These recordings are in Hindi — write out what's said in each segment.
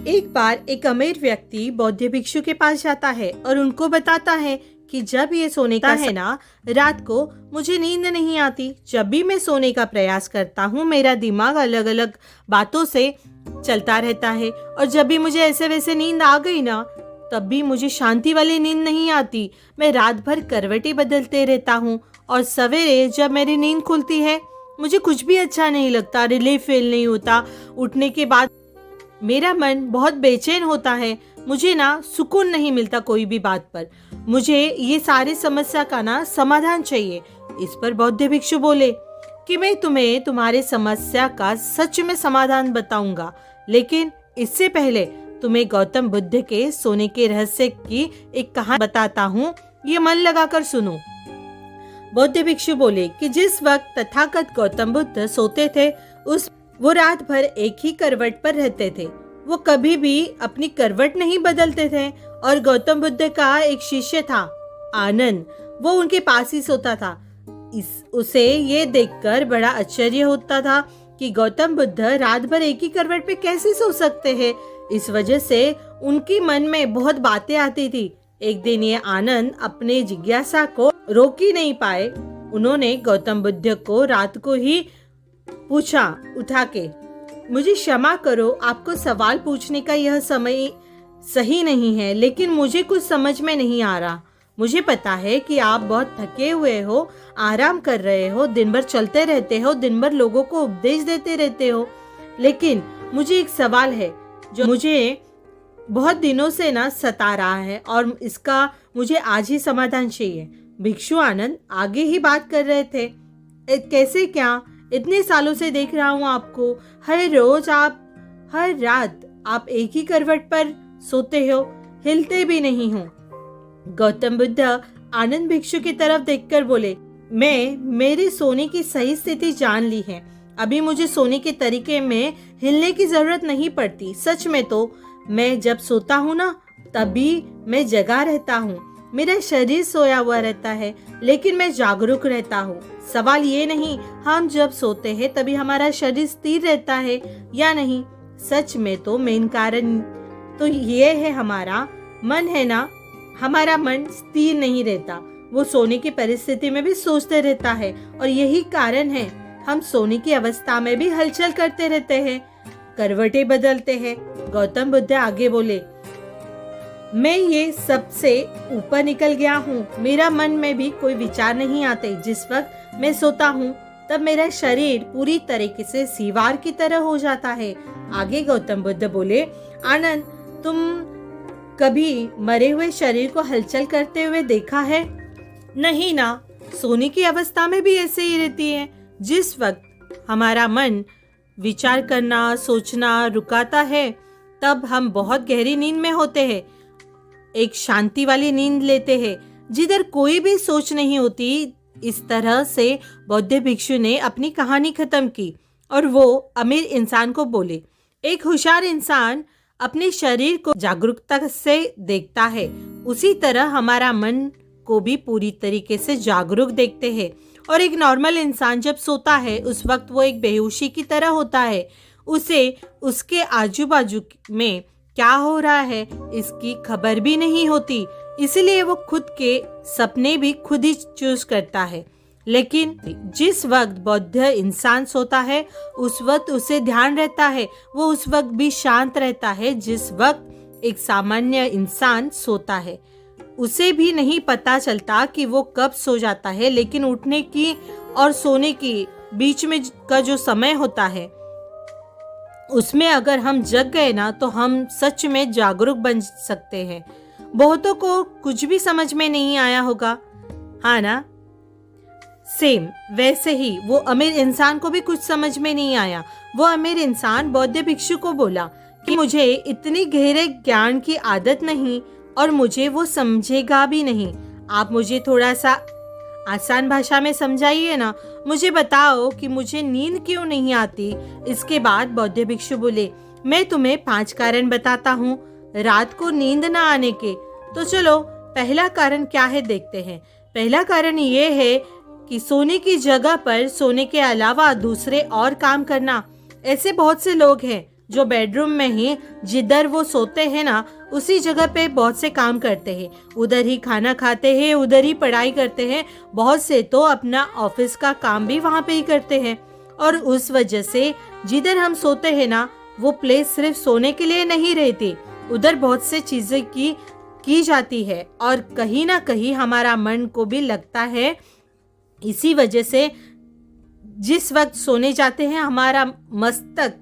एक बार एक अमीर व्यक्ति बौद्ध भिक्षु के पास जाता है और उनको बताता है कि जब ये सोने का है ना, रात को मुझे नींद नहीं आती। जब भी मैं सोने का प्रयास करता हूँ मेरा दिमाग अलग अलग बातों से चलता रहता है, और जब भी मुझे ऐसे वैसे नींद आ गई ना, तब भी मुझे शांति वाली नींद नहीं आती। मैं रात भर करवटें बदलते रहता हूँ और सवेरे जब मेरी नींद खुलती है मुझे कुछ भी अच्छा नहीं लगता, रिलीफ फील नहीं होता। उठने के बाद मेरा मन बहुत बेचैन होता है, मुझे ना सुकून नहीं मिलता कोई भी बात पर। मुझे ये सारी समस्या का ना समाधान चाहिए। इस पर बौद्ध भिक्षु बोले कि मैं तुम्हें तुम्हारी समस्या का सच में समाधान बताऊंगा, लेकिन इससे पहले तुम्हें गौतम बुद्ध के सोने के रहस्य की एक कहानी बताता हूँ, ये मन लगाकर सुनो। बौद्ध भिक्षु बोले कि जिस वक्त तथागत गौतम बुद्ध सोते थे वो रात भर एक ही करवट पर रहते थे। वो कभी भी अपनी करवट नहीं बदलते थे। और गौतम बुद्ध का एक शिष्य था आनंद, वो उनके पास ही सोता था। उसे ये देखकर बड़ा आश्चर्य होता था कि गौतम बुद्ध रात भर एक ही करवट पे कैसे सो सकते हैं। इस वजह से उनकी मन में बहुत बातें आती थी। एक दिन ये आनंद अपने जिज्ञासा को रोक ही नहीं पाए। उन्होंने गौतम बुद्ध को रात को ही पूछा उठा के, मुझे क्षमा करो, आपको सवाल पूछने का यह समय सही नहीं है, लेकिन मुझे कुछ समझ में नहीं आ रहा। मुझे पता है कि आप बहुत थके हुए हो, आराम कर रहे हो, दिन भर चलते रहते हो, दिन भर लोगों को उपदेश देते रहते हो, लेकिन मुझे एक सवाल है जो मुझे बहुत दिनों से ना सता रहा है और इसका मुझे आज ही समाधान चाहिए। भिक्षु आनंद आगे ही बात कर रहे थे। कैसे क्या? इतने सालों से देख रहा हूँ आपको, हर रात आप एक ही करवट पर सोते हो, हिलते भी नहीं हो। गौतम बुद्ध आनंद भिक्षु की तरफ देखकर बोले, मेरी सोने की सही स्थिति जान ली है। अभी मुझे सोने के तरीके में हिलने की जरूरत नहीं पड़ती। सच में तो मैं जब सोता हूँ ना, तभी मैं जगा रहता हूँ। मेरा शरीर सोया हुआ रहता है, लेकिन मैं जागरूक रहता हूँ। सवाल ये नहीं हम जब सोते हैं तभी हमारा शरीर स्थिर रहता है या नहीं। सच में तो मेन कारण तो ये है हमारा मन है ना। हमारा मन स्थिर नहीं रहता, वो सोने की परिस्थिति में भी सोचते रहता है, और यही कारण है हम सोने की अवस्था में भी हलचल करते रहते हैं, करवटें बदलते हैं। गौतम बुद्ध आगे बोले, मैं ये सबसे ऊपर निकल गया हूँ। मेरा मन में भी कोई विचार नहीं आते। जिस वक्त मैं सोता हूँ तब मेरा शरीर पूरी तरीके से दीवार की तरह हो जाता है। आगे गौतम बुद्ध बोले, आनंद, तुम कभी मरे हुए शरीर को हलचल करते हुए देखा है? नहीं ना। सोने की अवस्था में भी ऐसे ही रहती है। जिस वक्त हमारा मन विचार करना, सोचना रुकाता है, तब हम बहुत गहरी नींद में होते हैं, एक शांति वाली नींद लेते हैं जिधर कोई भी सोच नहीं होती। इस तरह से बौद्ध भिक्षु ने अपनी कहानी खत्म की और वो अमीर इंसान को बोले, एक होशियार इंसान अपने शरीर को जागरूकता से देखता है, उसी तरह हमारा मन को भी पूरी तरीके से जागरूक देखते हैं। और एक नॉर्मल इंसान जब सोता है उस वक्त वो एक बेहोशी की तरह होता है। उसे उसके आजू बाजू में क्या हो रहा है इसकी खबर भी नहीं होती, इसलिए वो खुद के सपने भी खुद ही चूज करता है। लेकिन जिस वक्त बौद्ध इंसान सोता है उस वक्त उसे ध्यान रहता है, वो उस वक्त भी शांत रहता है जिस वक्त एक सामान्य इंसान सोता है। उसे भी नहीं पता चलता कि वो कब सो जाता है, लेकिन उठने की और सोने की बीच में का जो समय होता है उसमें अगर हम जग गए ना तो हम सच में जागरूक बन सकते हैं। बहुतों को कुछ भी समझ में नहीं आया होगा, हाँ ना? सेम वैसे ही वो अमीर इंसान को भी कुछ समझ में नहीं आया। वो अमीर इंसान बौद्ध भिक्षु को बोला कि मुझे इतनी गहरे ज्ञान की आदत नहीं और मुझे वो समझेगा भी नहीं। आप मुझे थोड़ा सा आसान भाषा में समझाइए ना, मुझे बताओ कि मुझे नींद क्यों नहीं आती। इसके बाद बौद्ध भिक्षु बोले, मैं तुम्हें 5 कारण बताता हूँ रात को नींद ना आने के। तो चलो पहला कारण क्या है देखते हैं। पहला कारण ये है कि सोने की जगह पर सोने के अलावा दूसरे और काम करना। ऐसे बहुत से लोग हैं जो बेडरूम में ही जिधर वो सोते हैं ना, उसी जगह पे बहुत से काम करते हैं। उधर ही खाना खाते हैं, उधर ही पढ़ाई करते हैं। बहुत से तो अपना ऑफिस का काम भी वहाँ पे ही करते हैं। और उस वजह से जिधर हम सोते हैं ना, वो प्लेस सिर्फ सोने के लिए नहीं रहती, उधर बहुत से चीजें की जाती है और कहीं ना कहीं हमारा मन को भी लगता है। इसी वजह से जिस वक्त सोने जाते हैं, हमारा मस्तक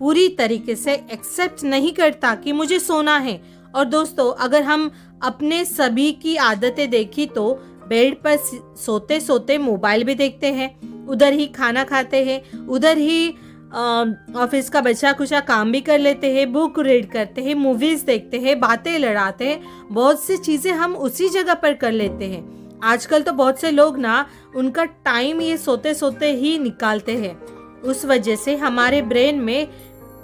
पूरी तरीके से एक्सेप्ट नहीं करता कि मुझे सोना है। और दोस्तों, अगर हम अपने सभी की आदतें देखी तो बेड पर सोते सोते मोबाइल भी देखते हैं, उधर ही खाना खाते हैं, उधर ही ऑफिस का बचा कुचा काम भी कर लेते हैं, बुक रीड करते हैं, मूवीज देखते हैं, बातें लड़ाते हैं। बहुत सी चीजें हम उसी जगह पर कर लेते हैं। आजकल तो बहुत से लोग ना उनका टाइम ये सोते सोते ही निकालते हैं। उस वजह से हमारे ब्रेन में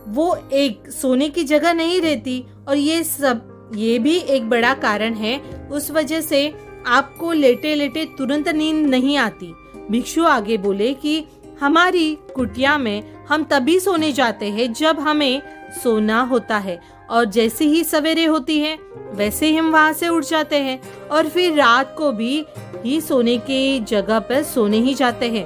वो एक सोने की जगह नहीं रहती और ये भी एक बड़ा कारण है। उस वजह से आपको लेटे लेटे तुरंत नींद नहीं आती। भिक्षु आगे बोले कि हमारी कुटिया में हम तभी सोने जाते हैं जब हमें सोना होता है, और जैसे ही सवेरे होती है वैसे ही हम वहां से उठ जाते हैं और फिर रात को भी ही सोने की जगह पर सोने ही जाते हैं।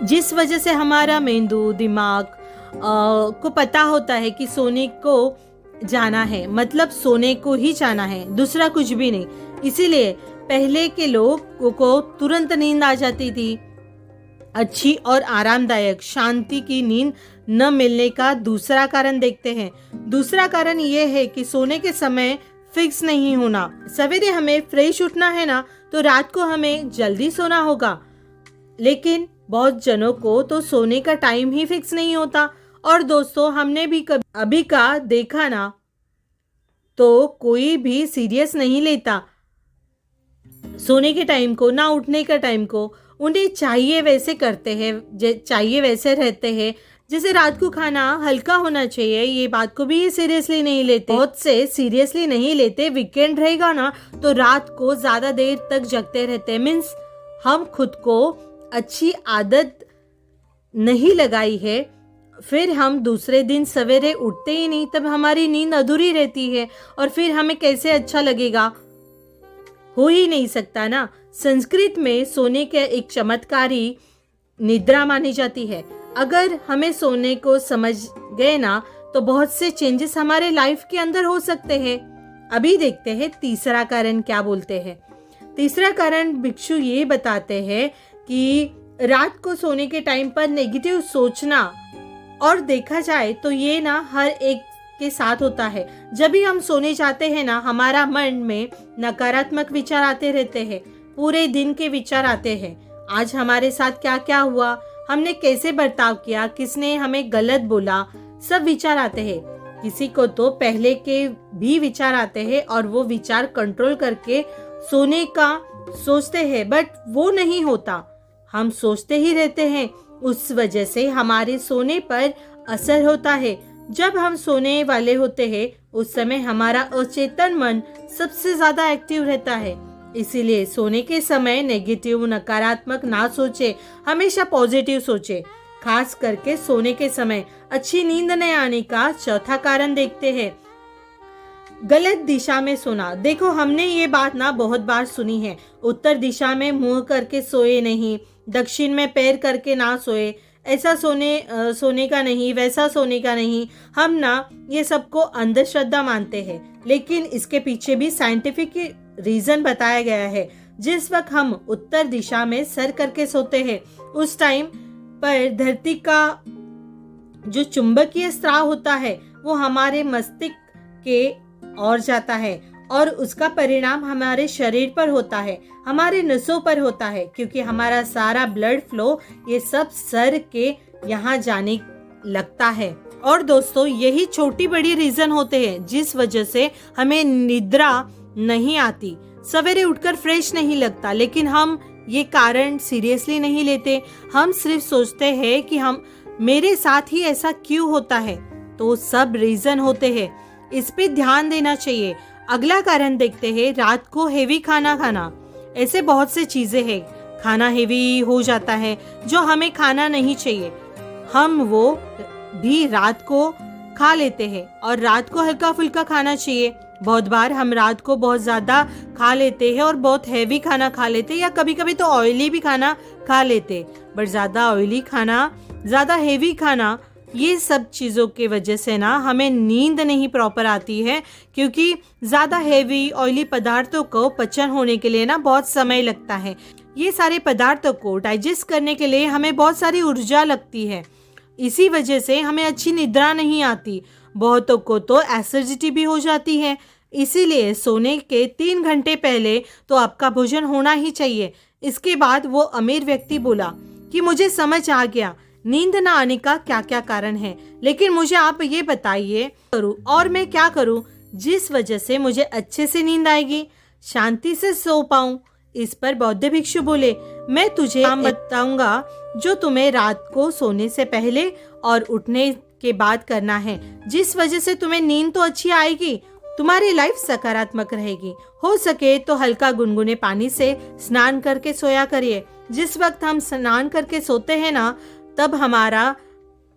जिस वजह से हमारा मेंदू दिमाग को पता होता है कि सोने को जाना है, मतलब सोने को ही जाना है, दूसरा कुछ भी नहीं। इसीलिए पहले के लोगों को तुरंत नींद आ जाती थी। अच्छी और आरामदायक शांति की नींद न मिलने का दूसरा कारण देखते हैं। दूसरा कारण ये है कि सोने के समय फिक्स नहीं होना। सवेरे हमें फ्रेश उठना है ना, तो रात को हमें जल्दी सोना होगा, लेकिन बहुत जनों को तो सोने का टाइम ही फिक्स नहीं होता। और दोस्तों, हमने भी कभी अभी का देखा ना, तो कोई भी सीरियस नहीं लेता सोने के टाइम को, ना उठने का टाइम को। उन्हें चाहिए वैसे करते हैं, चाहिए वैसे रहते हैं। जैसे रात को खाना हल्का होना चाहिए, ये बात को भी सीरियसली नहीं लेते। बहुत से सीरियसली नहीं लेते। वीकेंड रहेगा ना, तो रात को ज्यादा देर तक जगते रहते हैं। मीन्स हम खुद को अच्छी आदत नहीं लगाई है, फिर हम दूसरे दिन सवेरे उठते ही नहीं, तब हमारी नींद अधूरी रहती है और फिर हमें कैसे अच्छा लगेगा? हो ही नहीं सकता ना। संस्कृत में सोने के एक चमत्कारी निद्रा मानी जाती है। अगर हमें सोने को समझ गए ना, तो बहुत से चेंजेस हमारे लाइफ के अंदर हो सकते हैं। अभी देखते हैं तीसरा कारण क्या बोलते हैं। तीसरा कारण भिक्षु ये बताते हैं कि रात को सोने के टाइम पर नेगेटिव सोचना, और देखा जाए तो ये ना हर एक के साथ होता है। जब भी हम सोने जाते हैं ना, हमारा मन में नकारात्मक विचार आते रहते हैं। पूरे दिन के विचार आते हैं। आज हमारे साथ क्या क्या हुआ, हमने कैसे बर्ताव किया, किसने हमें गलत बोला, सब विचार आते हैं। किसी को तो पहले के भी विचार आते हैं और वो विचार कंट्रोल करके सोने का सोचते हैं, बट वो नहीं होता। हम सोचते ही रहते हैं। उस वजह से हमारे सोने पर असर होता है। जब हम सोने वाले होते हैं, उस समय हमारा अचेतन मन सबसे ज्यादा एक्टिव रहता है। इसीलिए सोने के समय नेगेटिव, नकारात्मक ना सोचे, हमेशा पॉजिटिव सोचे। खास करके सोने के समय अच्छी नींद न आने का चौथा कारण देखते हैं, गलत दिशा में सोना। देखो, हमने ये बात ना बहुत बार सुनी है। उत्तर दिशा में मुंह करके सोए नहीं, दक्षिण में पैर करके ना सोए, ऐसा सोने का नहीं, वैसा सोने का नहीं। हम ना ये सबको अंधश्रद्धा मानते हैं, लेकिन इसके पीछे भी साइंटिफिक रीजन बताया गया है। जिस वक्त हम उत्तर दिशा में सर करके सोते हैं, उस टाइम पर धरती का जो चुंबकीय स्राव होता है वो हमारे मस्तिष्क के ओर जाता है और उसका परिणाम हमारे शरीर पर होता है, हमारे नसों पर होता है, क्योंकि हमारा सारा ब्लड फ्लो ये सब सर के यहाँ जाने लगता है। और दोस्तों, यही छोटी बड़ी रीजन होते हैं जिस वजह से हमें निद्रा नहीं आती, सवेरे उठकर फ्रेश नहीं लगता। लेकिन हम ये कारण सीरियसली नहीं लेते। हम सिर्फ सोचते हैं कि हम मेरे साथ ही ऐसा क्यों होता है। तो सब रीजन होते हैं, इस पे ध्यान देना चाहिए। अगला कारण देखते हैं, रात को हेवी खाना खाना। ऐसे बहुत से चीजें हैं, खाना हेवी हो जाता है जो हमें खाना नहीं चाहिए। हम वो भी रात को खा लेते हैं और रात को हल्का फुल्का खाना चाहिए। बहुत बार हम रात को बहुत ज़्यादा खा लेते हैं और बहुत हैवी खाना खा लेते हैं या कभी कभी तो ऑयली भी खाना खा लेते हैं। बट ज़्यादा ऑयली खाना, ज़्यादा हैवी खाना, ये सब चीज़ों की वजह से ना हमें नींद नहीं प्रॉपर आती है, क्योंकि ज़्यादा हैवी ऑयली पदार्थों को पचन होने के लिए ना बहुत समय लगता है। ये सारे पदार्थों को डाइजेस्ट करने के लिए हमें बहुत सारी ऊर्जा लगती है। इसी वजह से हमें अच्छी निद्रा नहीं आती। बहुतों को तो एसिडिटी भी हो जाती है। इसीलिए सोने के 3 घंटे पहले तो आपका भोजन होना ही चाहिए। इसके बाद वो अमीर व्यक्ति बोला कि मुझे समझ आ गया नींद ना आने का क्या क्या कारण है, लेकिन मुझे आप ये बताइए करूँ और मैं क्या करूँ जिस वजह से मुझे अच्छे से नींद आएगी, शांति से सो पाऊँ। इस पर बौद्ध भिक्षु बोले, मैं तुझे काम बताऊंगा जो तुम्हें रात को सोने से पहले और उठने के बाद करना है, जिस वजह से तुम्हें नींद तो अच्छी आएगी, तुम्हारी लाइफ सकारात्मक रहेगी। हो सके तो हल्का गुनगुने पानी से स्नान करके सोया करिए। जिस वक्त हम स्नान करके सोते हैं ना, तब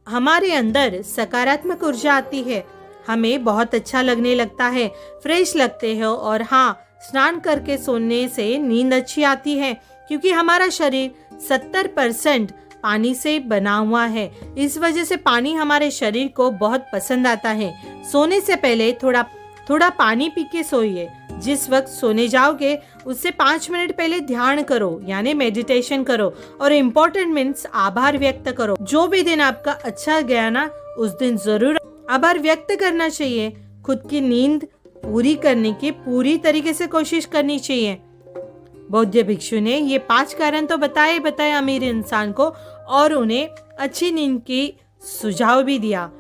हमारे अंदर सकारात्मक ऊर्जा आती है, हमें बहुत अच्छा लगने लगता है, फ्रेश लगते हैं। और हाँ, स्नान करके सोने से नींद अच्छी आती है, क्योंकि हमारा शरीर 70% पानी से बना हुआ है। इस वजह से पानी हमारे शरीर को बहुत पसंद आता है। सोने से पहले थोड़ा पानी पी के सोइए। जिस वक्त सोने जाओगे उससे 5 मिनट पहले ध्यान करो, यानी मेडिटेशन करो। और इम्पोर्टेंट मीन्स आभार व्यक्त करो। जो भी दिन आपका अच्छा गया ना, उस दिन जरूर आभार व्यक्त करना चाहिए। खुद की नींद पूरी करने की पूरी तरीके से कोशिश करनी चाहिए। बौद्ध भिक्षु ने ये 5 कारण तो बताए अमीर इंसान को, और उन्हें अच्छी नींद की सुझाव भी दिया।